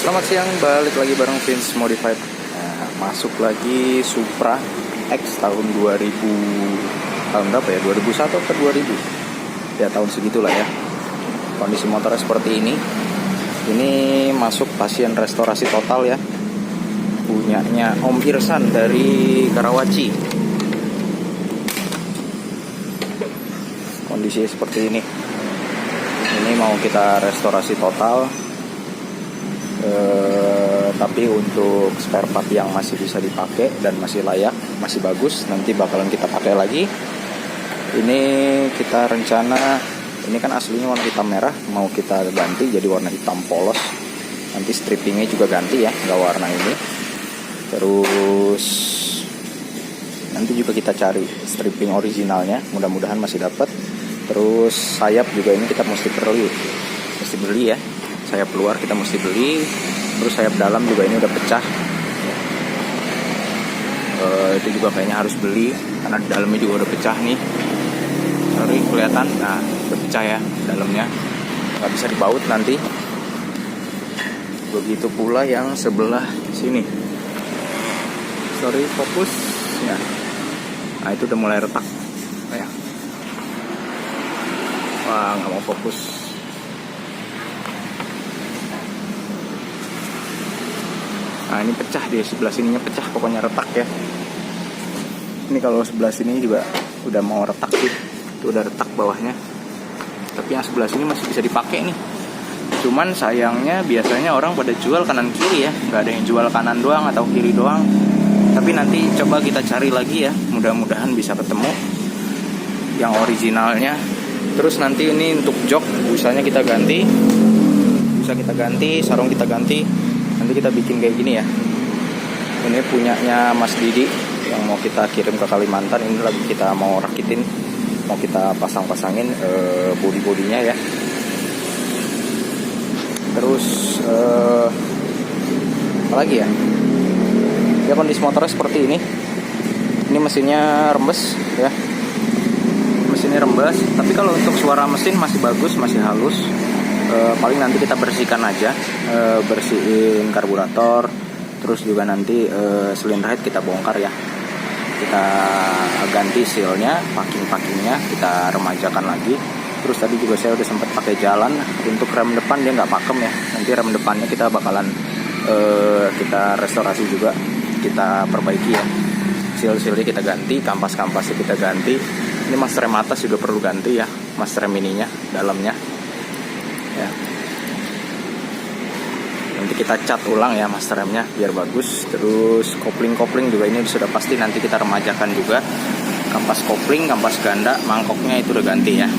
Selamat siang, balik lagi bareng Vince Modified. Nah, masuk lagi Supra X tahun 2000, tahun berapa ya? 2001 atau 2000? Ya tahun segitulah ya. Kondisi motornya seperti ini. Ini masuk pasien restorasi total ya. Punyanya Om Irsan dari Karawaci. Kondisi seperti ini. Ini mau kita restorasi total. Tapi untuk spare part yang masih bisa dipakai dan masih layak, masih bagus, nanti bakalan kita pakai lagi. Ini kita rencana, ini kan aslinya warna hitam merah, mau kita ganti jadi warna hitam polos. Nanti strippingnya juga ganti ya, nggak warna ini. Terus nanti juga kita cari stripping originalnya, mudah-mudahan masih dapat. Terus sayap juga ini kita mesti beli ya. Sayap luar kita mesti beli. Terus sayap dalam juga ini udah pecah. Itu juga kayaknya harus beli karena di dalamnya juga udah pecah nih. Sorry kelihatan, nah udah pecah ya dalamnya, nggak bisa dibaut nanti. Begitu pula yang sebelah sini. Sorry fokus ya. Nah itu udah mulai retak ya. Wah nggak mau fokus. Nah ini pecah, di sebelah sininya pecah, pokoknya retak ya. Ini kalau sebelah sini juga udah mau retak sih, itu udah retak bawahnya. Tapi yang sebelah sini masih bisa dipakai nih. Cuman sayangnya biasanya orang pada jual kanan kiri ya, nggak ada yang jual kanan doang atau kiri doang. Tapi nanti coba kita cari lagi ya, mudah-mudahan bisa ketemu yang originalnya. Terus nanti ini untuk jok busanya kita ganti, busa kita ganti, sarung kita ganti. Nanti kita bikin kayak gini ya. Ini punyanya Mas Didi yang mau kita kirim ke Kalimantan. Ini lagi kita mau rakitin, mau kita pasang-pasangin bodi-bodinya ya. Terus apa lagi ya? Ya kondisi motornya seperti ini. Ini mesinnya rembes ya. Mesinnya rembes. Tapi kalau untuk suara mesin masih bagus, masih halus. Paling nanti kita bersihkan aja, bersihin karburator, terus juga nanti silinder head kita bongkar ya, kita ganti sealnya, packingnya kita remajakan lagi. Terus tadi juga saya udah sempat pakai jalan. Untuk rem depan dia nggak pakem ya, nanti rem depannya kita bakalan kita restorasi juga, kita perbaiki ya, seal-sealnya kita ganti, kampas-kampasnya kita ganti. Ini mas rem atas juga perlu ganti ya, mas rem ininya dalamnya ya. Nanti kita cat ulang ya mas remnya biar bagus. Terus kopling juga ini sudah pasti nanti kita remajakan juga. Kampas kopling, kampas ganda, mangkoknya itu udah ganti ya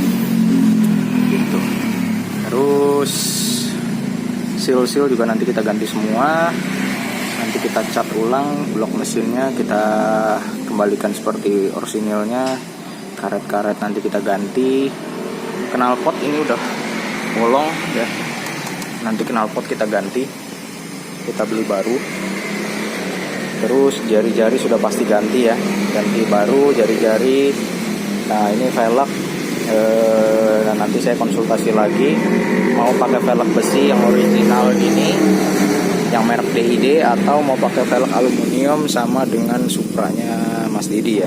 gitu. Terus seal juga nanti kita ganti semua. Nanti kita cat ulang, blok mesinnya kita kembalikan seperti orisinilnya. Karet-karet nanti kita ganti. Knalpot ini udah bolong ya, nanti knalpot kita ganti, kita beli baru. Terus jari-jari sudah pasti ganti ya, ganti baru jari-jari. Nah ini velg, dan nanti saya konsultasi lagi mau pakai velg besi yang original ini, yang merek DID, atau mau pakai velg aluminium sama dengan Supranya Mas Didi ya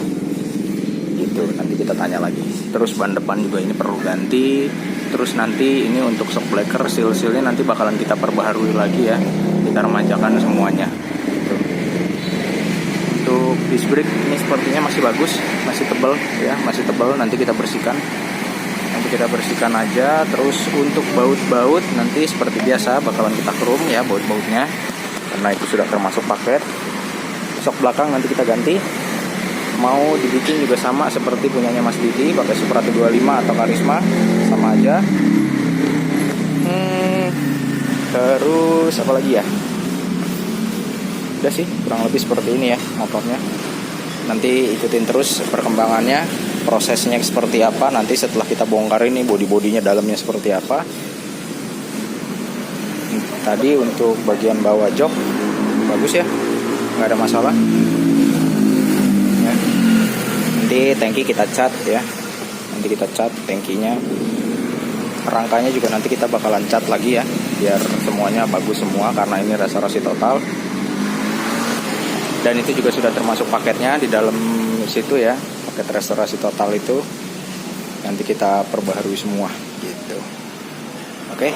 gitu. Nanti kita tanya lagi. Terus ban depan juga ini perlu ganti. Terus nanti ini untuk shock breaker, seal-sealnya nanti bakalan kita perbaharui lagi ya, kita remajakan semuanya gitu. Untuk disc brake ini sepertinya masih bagus, masih tebal ya, masih tebal. Nanti kita bersihkan aja. Terus untuk baut-baut nanti seperti biasa bakalan kita krum ya, baut-bautnya, karena itu sudah termasuk paket. Shock belakang nanti kita ganti, mau dibikin juga sama seperti punyanya Mas Didi, pakai Supra 125 atau Karisma, sama aja. Terus apa lagi ya? Udah sih, kurang lebih seperti ini ya motornya. Nanti ikutin terus perkembangannya, prosesnya seperti apa. Nanti setelah kita bongkar ini bodi-bodinya dalamnya seperti apa. Tadi untuk bagian bawah jok bagus ya, nggak ada masalah. Nanti tangki kita cat ya, nanti kita cat tangkinya. rangkanya juga nanti kita bakalan cat lagi ya, biar semuanya bagus semua, karena ini restorasi total. Dan itu juga sudah termasuk paketnya di dalam situ ya, paket restorasi total itu nanti kita perbaharui semua gitu. Oke,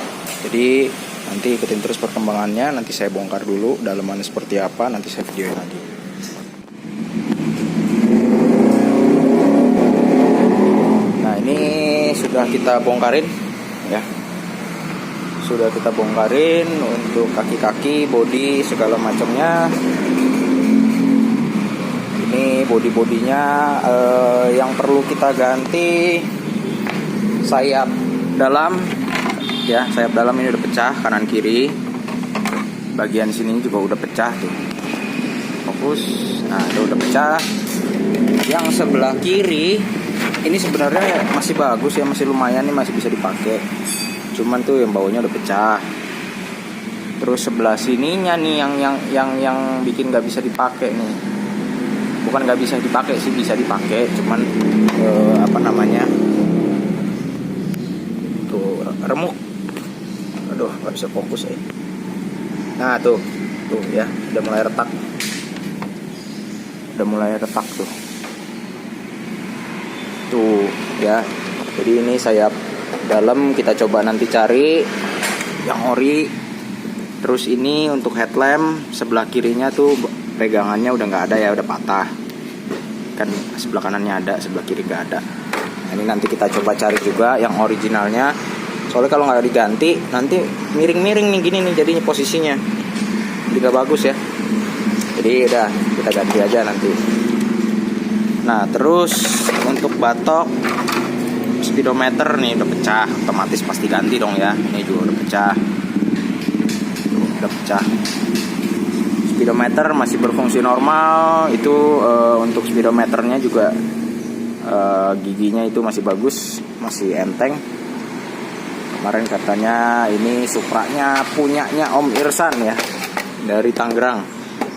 jadi nanti ikutin terus perkembangannya. Nanti saya bongkar dulu dalamannya seperti apa, nanti saya videoin lagi. Nah, ini sudah kita bongkarin ya, sudah kita bongkarin untuk kaki-kaki, bodi segala macamnya. Ini bodi-bodinya yang perlu kita ganti sayap dalam ya, sayap dalam ini udah pecah kanan kiri. Bagian sini juga udah pecah tuh. Fokus. Nah, itu udah pecah. Yang sebelah kiri ini sebenarnya masih bagus ya, masih lumayan nih, masih bisa dipakai. Cuman tuh yang bawahnya udah pecah. Terus sebelah sininya nih yang bikin nggak bisa dipakai nih. Bukan nggak bisa dipakai sih, bisa dipakai, cuman apa namanya, tuh remuk. Aduh, nggak bisa fokus ya. Nah tuh ya, udah mulai retak, tuh ya. Jadi ini sayap dalam kita coba nanti cari yang ori. Terus ini untuk headlamp sebelah kirinya tuh pegangannya udah nggak ada ya, udah patah. Kan sebelah kanannya ada, sebelah kiri nggak ada. Nah, ini nanti kita coba cari juga yang originalnya. Soalnya kalau nggak diganti nanti miring-miring nih gini nih jadinya posisinya, jadi nggak bagus ya. Jadi udah kita ganti aja nanti. Nah, terus untuk batok speedometer nih udah pecah, otomatis pasti ganti dong ya. Ini juga udah pecah. Udah pecah. Speedometer masih berfungsi normal. Itu untuk speedometernya juga giginya itu masih bagus, masih enteng. Kemarin katanya ini Supranya punyanya Om Irsan ya, dari Tangerang.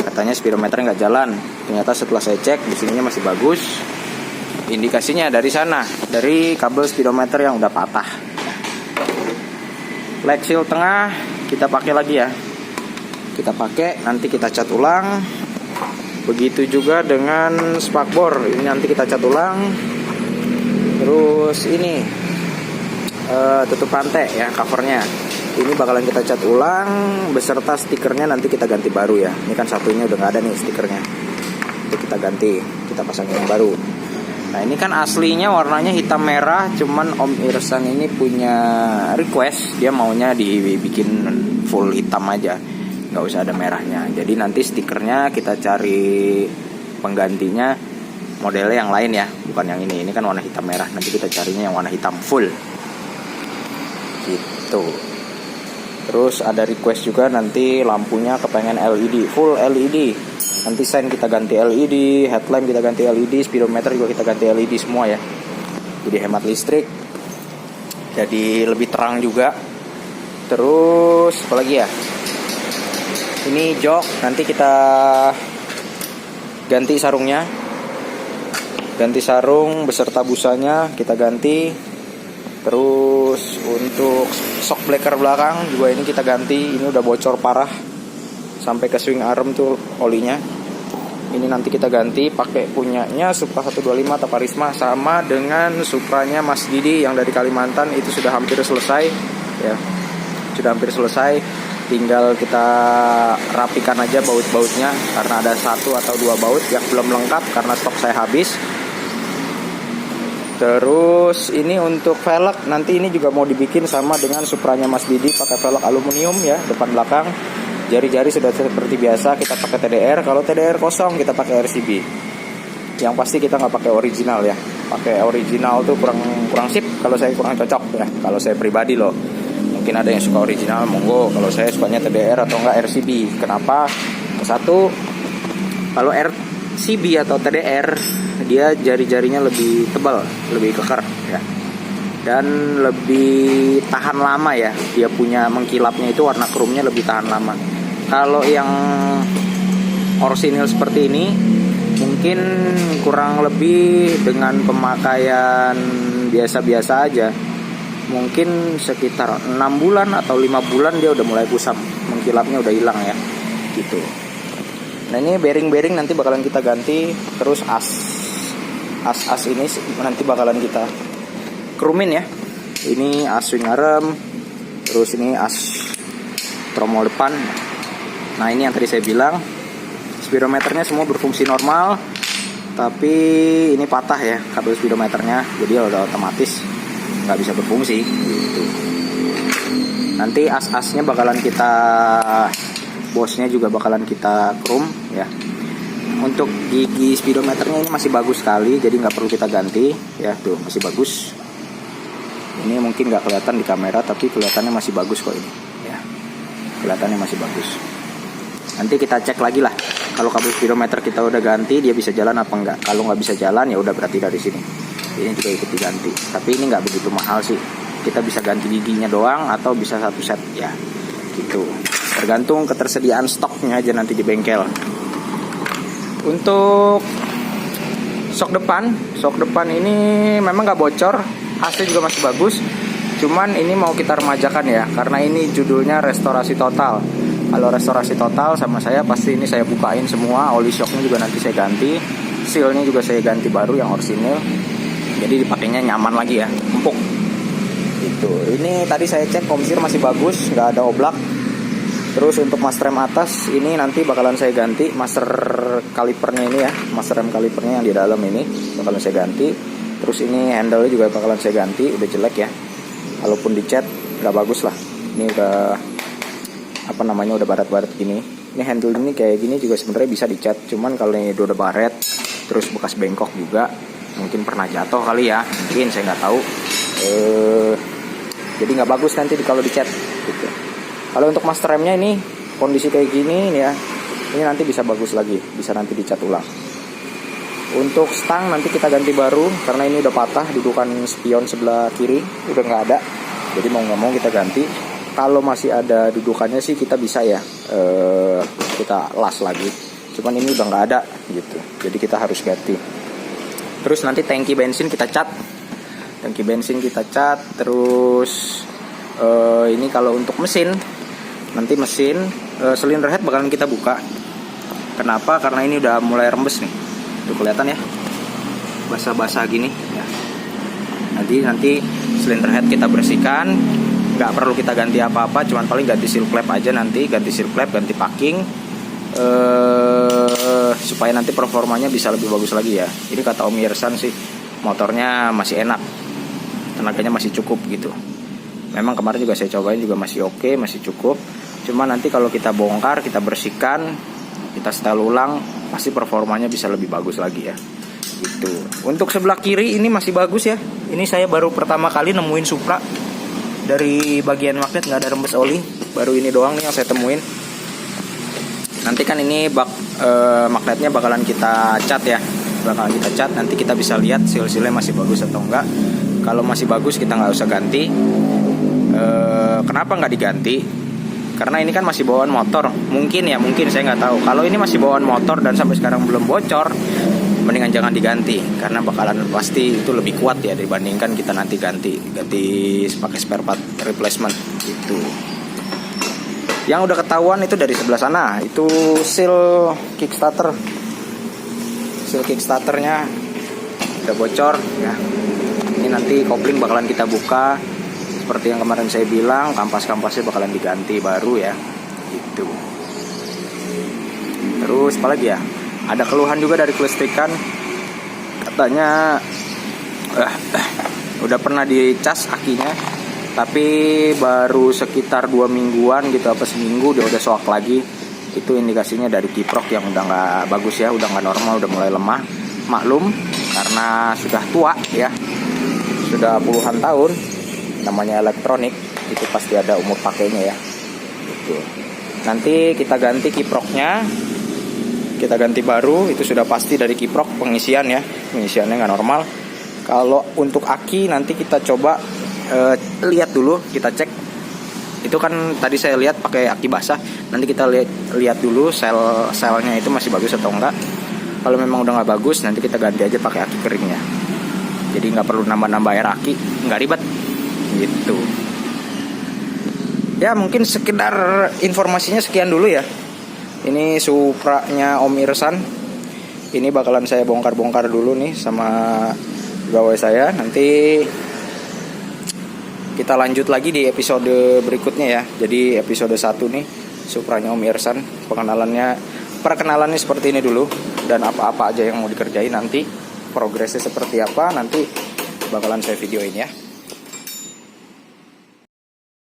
Katanya speedometernya nggak jalan. Ternyata setelah saya cek di sininya masih bagus. Indikasinya dari sana, dari kabel speedometer yang udah patah. Leg seal tengah kita pakai lagi ya. Kita pakai, nanti kita cat ulang. Begitu juga dengan spakbor, ini nanti kita cat ulang. Terus ini tutup rantai ya, covernya ini bakalan kita cat ulang beserta stikernya, nanti kita ganti baru ya. Ini kan satunya udah nggak ada nih stikernya, itu kita ganti, kita pasang yang baru. Nah, ini kan aslinya warnanya hitam merah, cuman Om Irsan ini punya request, dia maunya dibikin full hitam aja, nggak usah ada merahnya. Jadi nanti stikernya kita cari penggantinya modelnya yang lain ya, bukan yang ini. Ini kan warna hitam merah, nanti kita carinya yang warna hitam full gitu. Terus ada request juga nanti lampunya kepengen LED, full LED. Nanti sen kita ganti LED, headlamp kita ganti LED, speedometer juga kita ganti LED semua ya. Jadi hemat listrik, jadi lebih terang juga. Terus apa lagi ya? Ini jok, nanti kita ganti sarungnya, ganti sarung beserta busanya kita ganti. Terus untuk shock breaker belakang juga ini kita ganti. Ini udah bocor parah sampai ke swing arm tuh olinya. Ini nanti kita ganti pakai punyanya Supra 125 Taparisma, sama dengan Supranya Mas Didi yang dari Kalimantan. Itu sudah hampir selesai ya, sudah hampir selesai. Tinggal kita rapikan aja baut-bautnya, karena ada 1 atau 2 baut yang belum lengkap karena stok saya habis. Terus ini untuk velg, nanti ini juga mau dibikin sama dengan Supranya Mas Didi, pakai velg aluminium ya, depan belakang. Jari-jari sudah seperti biasa kita pakai TDR. Kalau TDR kosong kita pakai RCB. Yang pasti kita nggak pakai original ya. Pakai original tuh kurang sip. Kalau saya kurang cocok ya. Kalau saya pribadi loh. Mungkin ada yang suka original, monggo. Kalau saya sukanya TDR atau enggak RCB. Kenapa? Satu, kalau RCB atau TDR dia jari-jarinya lebih tebal, lebih kekar ya. Dan lebih tahan lama ya. Dia punya mengkilapnya itu, warna kromnya lebih tahan lama. Kalau yang orsinil seperti ini mungkin kurang lebih dengan pemakaian biasa-biasa aja mungkin sekitar 6 bulan atau 5 bulan dia udah mulai kusam, mengkilapnya udah hilang ya gitu. Nah ini bearing nanti bakalan kita ganti. Terus as ini nanti bakalan kita kerumin ya. Ini as swing arm, terus ini as tromol depan. Nah ini yang tadi saya bilang, speedometernya semua berfungsi normal, tapi ini patah ya kabel speedometernya, jadi udah otomatis nggak bisa berfungsi gitu. Nanti as-asnya bakalan kita, bosnya juga bakalan kita krum ya. Untuk gigi speedometernya ini masih bagus sekali, jadi nggak perlu kita ganti ya. Tuh masih bagus. Ini mungkin nggak kelihatan di kamera, tapi kelihatannya masih bagus kok ini ya. Kelihatannya masih bagus. Nanti kita cek lagi lah. Kalau kabel speedometer kita udah ganti, dia bisa jalan apa enggak. Kalau nggak bisa jalan ya udah berarti dari sini. Ini juga ikut diganti. Tapi ini nggak begitu mahal sih. Kita bisa ganti giginya doang atau bisa satu set ya. Gitu. Tergantung ketersediaan stoknya aja nanti di bengkel. Untuk sok depan ini memang nggak bocor, AC juga masih bagus. Cuman ini mau kita remajakan ya, karena ini judulnya restorasi total. Kalau restorasi total sama saya pasti ini saya bukain semua, oli shocknya juga nanti saya ganti, sealnya juga saya ganti baru yang orisinil. Jadi dipakainya nyaman lagi ya, empuk. Gitu. Ini tadi saya cek komsir masih bagus, nggak ada oblak. Terus untuk master rem atas ini nanti bakalan saya ganti, master kalipernya ini ya, master rem kalipernya yang di dalam ini bakalan saya ganti. Terus ini handle juga bakalan saya ganti, udah jelek ya. Kalaupun dicat nggak bagus lah. Ini udah udah baret-baret gini. Ini handle ini kayak gini juga sebenarnya bisa dicat, cuman kalau ini udah baret, terus bekas bengkok juga, mungkin pernah jatuh kali ya, mungkin saya nggak tahu. Jadi nggak bagus nanti kalau dicat. Gitu. Kalau untuk master remnya ini kondisi kayak gini nih ya, ini nanti bisa bagus lagi, bisa nanti dicat ulang. Untuk stang nanti kita ganti baru karena ini udah patah, dudukan spion sebelah kiri udah nggak ada, jadi mau nggak mau kita ganti. Kalau masih ada dudukannya sih kita bisa ya kita las lagi, cuman ini udah nggak ada gitu, jadi kita harus ganti. Terus nanti tangki bensin kita cat, terus ini kalau untuk mesin, nanti mesin silinder head bakalan kita buka. Kenapa? Karena ini udah mulai rembes nih, tuh kelihatan ya, basah-basah gini ya. Nanti silinder head kita bersihkan. Nggak perlu kita ganti apa-apa, cuman paling ganti seal flap aja nanti, ganti seal flap, ganti packing, supaya nanti performanya bisa lebih bagus lagi ya. Ini kata Om Yersan sih, motornya masih enak, tenaganya masih cukup gitu. Memang kemarin juga saya cobain juga masih oke, masih cukup. Cuman nanti kalau kita bongkar, kita bersihkan, kita setel ulang, pasti performanya bisa lebih bagus lagi ya. Gitu. Untuk sebelah kiri ini masih bagus ya. Ini saya baru pertama kali nemuin Supra. Dari bagian magnet nggak ada rembes oli, baru ini doang nih yang saya temuin. Nanti kan ini magnetnya bakalan kita cat ya, nanti kita bisa lihat seal-sealnya masih bagus atau enggak. Kalau masih bagus kita nggak usah ganti. Kenapa nggak diganti? Karena ini kan masih bawaan motor, mungkin saya nggak tahu. Kalau ini masih bawaan motor dan sampai sekarang belum bocor, mendingan jangan diganti, karena bakalan pasti itu lebih kuat ya dibandingkan kita nanti ganti pakai spare part replacement gitu. Yang udah ketahuan itu dari sebelah sana, itu seal kickstarternya udah bocor ya. Ini nanti kopling bakalan kita buka, seperti yang kemarin saya bilang, kampas-kampasnya bakalan diganti baru ya gitu. Terus apa lagi ya, ada keluhan juga dari kelistrikan, katanya udah pernah dicas akinya, tapi baru sekitar 2 mingguan gitu, apa seminggu dia udah soak lagi. Itu indikasinya dari kiprok yang udah nggak bagus ya, udah nggak normal, udah mulai lemah. Maklum karena sudah tua ya, sudah puluhan tahun, namanya elektronik itu pasti ada umur pakainya ya gitu. Nanti kita ganti kiproknya, kita ganti baru, itu sudah pasti dari kiprok pengisian ya, pengisiannya nggak normal. Kalau untuk aki nanti kita coba lihat dulu, kita cek. Itu kan tadi saya lihat pakai aki basah, nanti kita lihat dulu selnya itu masih bagus atau enggak. Kalau memang udah nggak bagus, nanti kita ganti aja pakai aki keringnya. Jadi nggak perlu nambah-nambah air aki, nggak ribet gitu. Ya mungkin sekedar informasinya sekian dulu ya. Ini Supranya Om Irsan. Ini bakalan saya bongkar-bongkar dulu nih sama pegawai saya. Nanti kita lanjut lagi di episode berikutnya ya. Jadi episode 1 nih Supranya Om Irsan. Perkenalannya seperti ini dulu. Dan apa-apa aja yang mau dikerjain nanti, progresnya seperti apa nanti bakalan saya videoin ya.